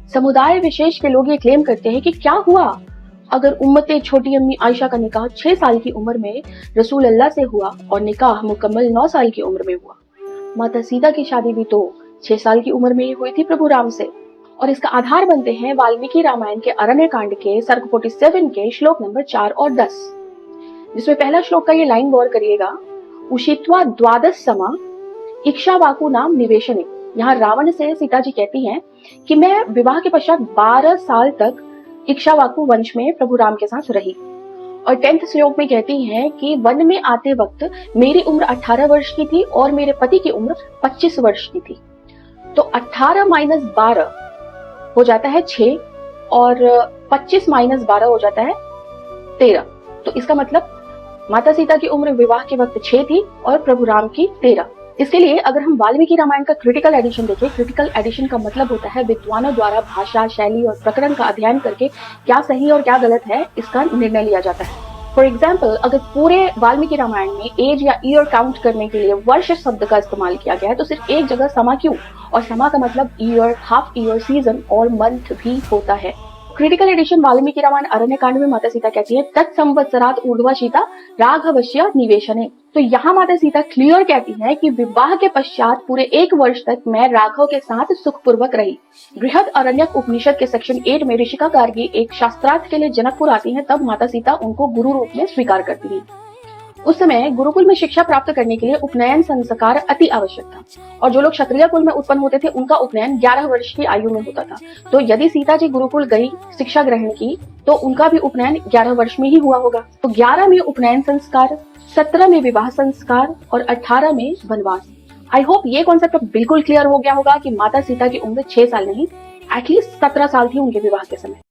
समुदाय विशेष के लोग ये क्लेम करते हैं कि क्या हुआ अगर उम्मते छोटी अम्मी आयशा का निकाह 6 साल की उम्र में रसूल अल्लाह से हुआ और निकाह मुकम्मल 9 साल की उम्र में हुआ। माता सीता की शादी भी तो 6 साल की उम्र में ही हुई थी प्रभु राम से। और इसका आधार बनते हैं वाल्मीकि रामायण के अरण्य कांड के सर्ग 47 के श्लोक नंबर 4 और 10, जिसमें पहला श्लोक का ये लाइन गौर करिएगा, उषित्वा द्वादश समा इक्ष्वाकु नाम निवेशने। यहाँ रावण से सीता जी कहती हैं कि मैं विवाह के पश्चात 12 साल तक इक्ष्वाकु वंश में प्रभु राम के साथ रही। और 10th श्लोक में कहती हैं कि वन में आते वक्त मेरी उम्र 18 वर्ष की थी और मेरे पति की उम्र 25 वर्ष की थी। तो 18 माइनस 12 हो जाता है 6 और 25 माइनस 12 हो जाता है 13। तो इसका मतलब माता सीता की उम्र विवाह के वक्त 6 थी और प्रभु राम की 13। इसके लिए अगर हम वाल्मीकि रामायण का क्रिटिकल एडिशन देखें, क्रिटिकल एडिशन का मतलब होता है विद्वानों द्वारा भाषा, शैली और प्रकरण का अध्ययन करके क्या सही और क्या गलत है इसका निर्णय लिया जाता है। फॉर एग्जाम्पल, अगर पूरे वाल्मीकि रामायण में एज या ईयर काउंट करने के लिए वर्ष शब्द का इस्तेमाल किया गया है तो सिर्फ एक जगह समा क्यों, और समा का मतलब ईयर, हाफ ईयर, सीजन और मंथ भी होता है। क्रिटिकल एडिशन वाल्मीकि रामायण अरण्य कांड में माता सीता कहती है तत्संवत्सरात ऊर्ध्वा सीता राघवस्य निवेशने। तो यहाँ माता सीता क्लियर कहती है कि विवाह के पश्चात पूरे 1 वर्ष तक मैं राघव के साथ सुखपूर्वक रही। बृहद अरण्यक उपनिषद के सेक्शन 8 में ऋषिका गार्गी एक शास्त्रार्थ के लिए जनकपुर आती है, तब माता सीता उनको गुरु रूप में स्वीकार करती है। उस समय गुरुकुल में शिक्षा प्राप्त करने के लिए उपनयन संस्कार अति आवश्यक था और जो लोग क्षत्रिय कुल में उत्पन्न होते थे उनका उपनयन 11 वर्ष की आयु में होता था। तो यदि सीता जी गुरुकुल गई, शिक्षा ग्रहण की, तो उनका भी उपनयन 11 वर्ष में ही हुआ होगा। तो 11 में उपनयन संस्कार, 17 में विवाह संस्कार और 18 में वनवास। आई होप ये कॉन्सेप्ट बिल्कुल क्लियर हो गया होगा कि माता सीता की उम्र 6 साल नहीं, एटलीस्ट 17 साल थी उनके विवाह के समय।